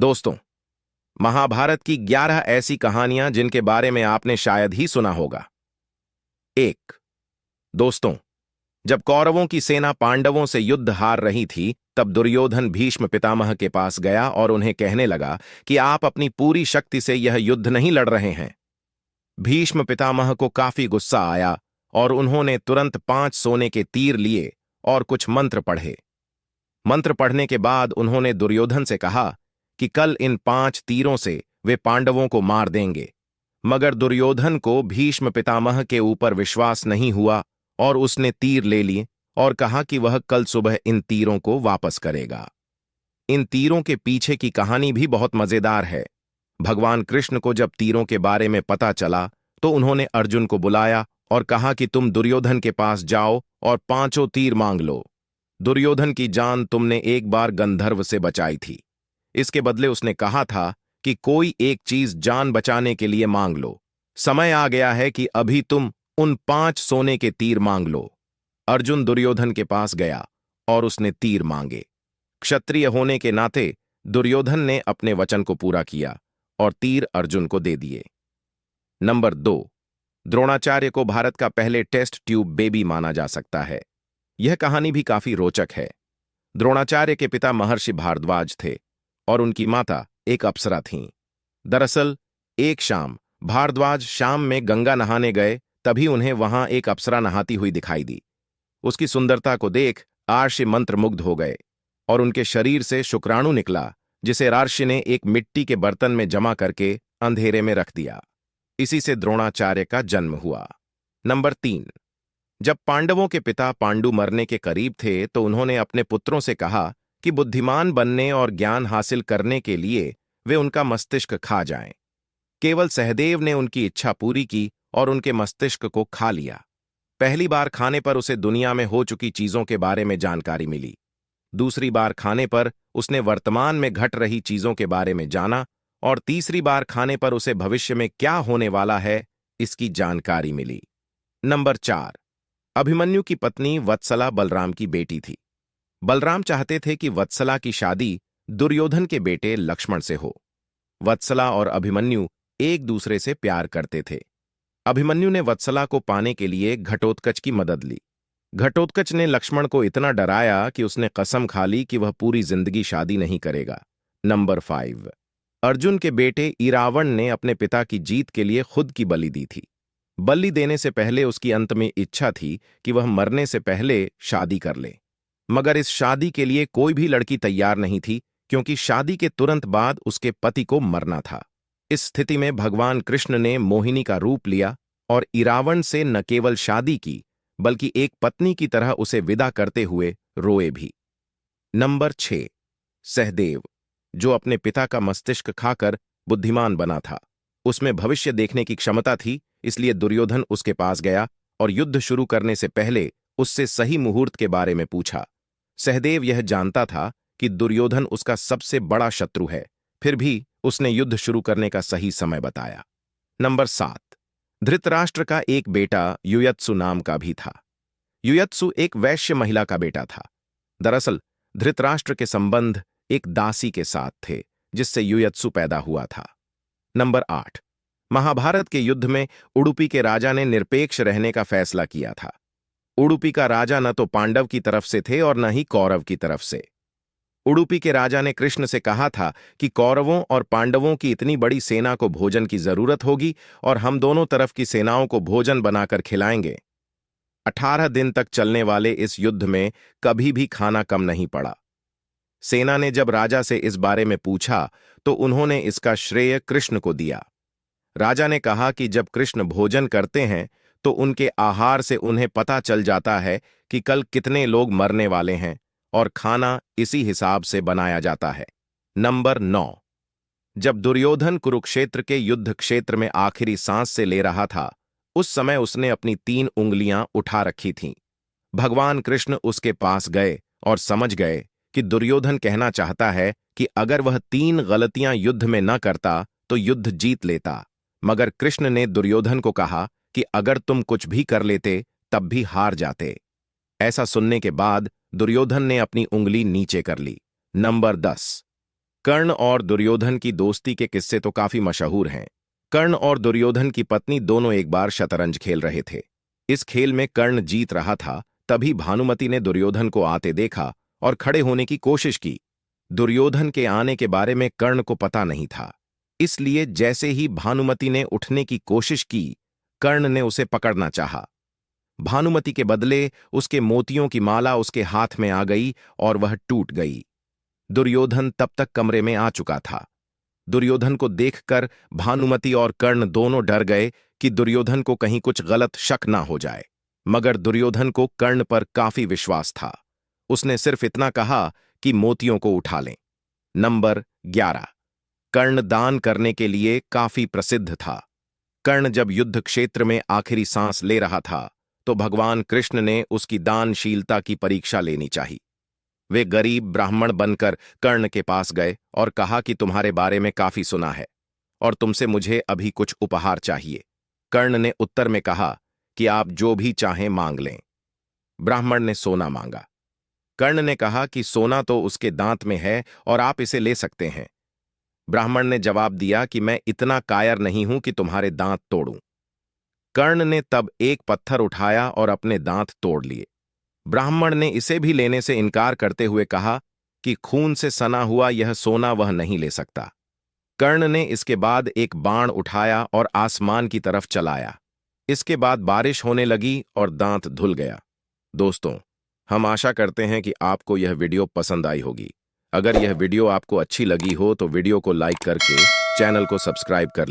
दोस्तों, महाभारत की 11 ऐसी कहानियां जिनके बारे में आपने शायद ही सुना होगा। एक। दोस्तों, जब कौरवों की सेना पांडवों से युद्ध हार रही थी, तब दुर्योधन भीष्म पितामह के पास गया और उन्हें कहने लगा कि आप अपनी पूरी शक्ति से यह युद्ध नहीं लड़ रहे हैं। भीष्म पितामह को काफी गुस्सा आया और उन्होंने तुरंत 5 सोने के तीर लिए और कुछ मंत्र पढ़े। मंत्र पढ़ने के बाद उन्होंने दुर्योधन से कहा कि कल इन 5 तीरों से वे पांडवों को मार देंगे। मगर दुर्योधन को भीष्म पितामह के ऊपर विश्वास नहीं हुआ और उसने तीर ले लिए और कहा कि वह कल सुबह इन तीरों को वापस करेगा। इन तीरों के पीछे की कहानी भी बहुत मजेदार है। भगवान कृष्ण को जब तीरों के बारे में पता चला तो उन्होंने अर्जुन को बुलाया और कहा कि तुम दुर्योधन के पास जाओ और 5 तीर मांग लो। दुर्योधन की जान तुमने एक बार गंधर्व से बचाई थी। इसके बदले उसने कहा था कि कोई एक चीज जान बचाने के लिए मांग लो। समय आ गया है कि अभी तुम उन 5 सोने के तीर मांग लो। अर्जुन दुर्योधन के पास गया और उसने तीर मांगे। क्षत्रिय होने के नाते दुर्योधन ने अपने वचन को पूरा किया और तीर अर्जुन को दे दिए। नंबर 2। द्रोणाचार्य को भारत का पहले टेस्ट ट्यूब बेबी माना जा सकता है। यह कहानी भी काफी रोचक है। द्रोणाचार्य के पिता महर्षि भारद्वाज थे और उनकी माता एक अप्सरा थीं। दरअसल एक शाम भारद्वाज शाम में गंगा नहाने गए, तभी उन्हें वहां एक अप्सरा नहाती हुई दिखाई दी। उसकी सुंदरता को देख आर्षि मंत्रमुग्ध हो गए और उनके शरीर से शुक्राणु निकला, जिसे रार्षि ने एक मिट्टी के बर्तन में जमा करके अंधेरे में रख दिया। इसी से द्रोणाचार्य का जन्म हुआ। नंबर 3। जब पांडवों के पिता पांडु मरने के करीब थे तो उन्होंने अपने पुत्रों से कहा कि बुद्धिमान बनने और ज्ञान हासिल करने के लिए वे उनका मस्तिष्क खा जाएं। केवल सहदेव ने उनकी इच्छा पूरी की और उनके मस्तिष्क को खा लिया। पहली बार खाने पर उसे दुनिया में हो चुकी चीजों के बारे में जानकारी मिली। दूसरी बार खाने पर उसने वर्तमान में घट रही चीजों के बारे में जाना और तीसरी बार खाने पर उसे भविष्य में क्या होने वाला है, इसकी जानकारी मिली। नंबर 4। अभिमन्यु की पत्नी वत्सला बलराम की बेटी थी। बलराम चाहते थे कि वत्सला की शादी दुर्योधन के बेटे लक्ष्मण से हो। वत्सला और अभिमन्यु एक दूसरे से प्यार करते थे। अभिमन्यु ने वत्सला को पाने के लिए घटोत्कच की मदद ली। घटोत्कच ने लक्ष्मण को इतना डराया कि उसने कसम खा ली कि वह पूरी जिंदगी शादी नहीं करेगा। नंबर 5। अर्जुन के बेटे इरावण ने अपने पिता की जीत के लिए खुद की बलि दी थी। बलि देने से पहले उसकी अंत में इच्छा थी कि वह मरने से पहले शादी कर ले। मगर इस शादी के लिए कोई भी लड़की तैयार नहीं थी, क्योंकि शादी के तुरंत बाद उसके पति को मरना था। इस स्थिति में भगवान कृष्ण ने मोहिनी का रूप लिया और इरावण से न केवल शादी की, बल्कि एक पत्नी की तरह उसे विदा करते हुए रोए भी। नंबर 6। सहदेव, जो अपने पिता का मस्तिष्क खाकर बुद्धिमान बना था। उसमें भविष्य देखने की क्षमता थी, इसलिए दुर्योधन उसके पास गया और युद्ध शुरू करने से पहले उससे सही मुहूर्त के बारे में पूछा। सहदेव यह जानता था कि दुर्योधन उसका सबसे बड़ा शत्रु है, फिर भी उसने युद्ध शुरू करने का सही समय बताया। नंबर 7। धृतराष्ट्र का एक बेटा युयत्सु नाम का भी था। युयत्सु एक वैश्य महिला का बेटा था। दरअसल धृतराष्ट्र के संबंध एक दासी के साथ थे, जिससे युयत्सु पैदा हुआ था। नंबर 8। महाभारत के युद्ध में उडुपी के राजा ने निरपेक्ष रहने का फैसला किया था। उडुपी का राजा न तो पांडव की तरफ से थे और न ही कौरव की तरफ से। उडुपी के राजा ने कृष्ण से कहा था कि कौरवों और पांडवों की इतनी बड़ी सेना को भोजन की जरूरत होगी और हम दोनों तरफ की सेनाओं को भोजन बनाकर खिलाएंगे। 18 दिन तक चलने वाले इस युद्ध में कभी भी खाना कम नहीं पड़ा। सेना ने जब राजा से इस बारे में पूछा तो उन्होंने इसका श्रेय कृष्ण को दिया। राजा ने कहा कि जब कृष्ण भोजन करते हैं तो उनके आहार से उन्हें पता चल जाता है कि कल कितने लोग मरने वाले हैं और खाना इसी हिसाब से बनाया जाता है। नंबर 9। जब दुर्योधन कुरुक्षेत्र के युद्ध क्षेत्र में आखिरी सांस से ले रहा था, उस समय उसने अपनी 3 उंगलियां उठा रखी थीं। भगवान कृष्ण उसके पास गए और समझ गए कि दुर्योधन कहना चाहता है कि अगर वह 3 गलतियां युद्ध में न करता तो युद्ध जीत लेता। मगर कृष्ण ने दुर्योधन को कहा कि अगर तुम कुछ भी कर लेते तब भी हार जाते। ऐसा सुनने के बाद दुर्योधन ने अपनी उंगली नीचे कर ली। नंबर 10। कर्ण और दुर्योधन की दोस्ती के किस्से तो काफी मशहूर हैं। कर्ण और दुर्योधन की पत्नी दोनों एक बार शतरंज खेल रहे थे। इस खेल में कर्ण जीत रहा था, तभी भानुमति ने दुर्योधन को आते देखा और खड़े होने की कोशिश की। दुर्योधन के आने के बारे में कर्ण को पता नहीं था, इसलिए जैसे ही भानुमति ने उठने की कोशिश की, कर्ण ने उसे पकड़ना चाहा। भानुमति के बदले उसके मोतियों की माला उसके हाथ में आ गई और वह टूट गई। दुर्योधन तब तक कमरे में आ चुका था। दुर्योधन को देखकर भानुमति और कर्ण दोनों डर गए कि दुर्योधन को कहीं कुछ गलत शक ना हो जाए, मगर दुर्योधन को कर्ण पर काफी विश्वास था। उसने सिर्फ इतना कहा कि मोतियों को उठा लें। नंबर 11। कर्ण दान करने के लिए काफी प्रसिद्ध था। कर्ण जब युद्ध क्षेत्र में आखिरी सांस ले रहा था, तो भगवान कृष्ण ने उसकी दानशीलता की परीक्षा लेनी चाहिए। वे गरीब ब्राह्मण बनकर कर्ण के पास गए और कहा कि तुम्हारे बारे में काफी सुना है और तुमसे मुझे अभी कुछ उपहार चाहिए। कर्ण ने उत्तर में कहा कि आप जो भी चाहें मांग लें। ब्राह्मण ने सोना मांगा। कर्ण ने कहा कि सोना तो उसके दांत में है और आप इसे ले सकते हैं। ब्राह्मण ने जवाब दिया कि मैं इतना कायर नहीं हूं कि तुम्हारे दांत तोड़ूं। कर्ण ने तब एक पत्थर उठाया और अपने दांत तोड़ लिए। ब्राह्मण ने इसे भी लेने से इनकार करते हुए कहा कि खून से सना हुआ यह सोना वह नहीं ले सकता। कर्ण ने इसके बाद एक बाण उठाया और आसमान की तरफ चलाया। इसके बाद बारिश होने लगी और दांत धुल गया। दोस्तों, हम आशा करते हैं कि आपको यह वीडियो पसंद आई होगी। अगर यह वीडियो आपको अच्छी लगी हो तो वीडियो को लाइक करके चैनल को सब्सक्राइब कर लीजिए।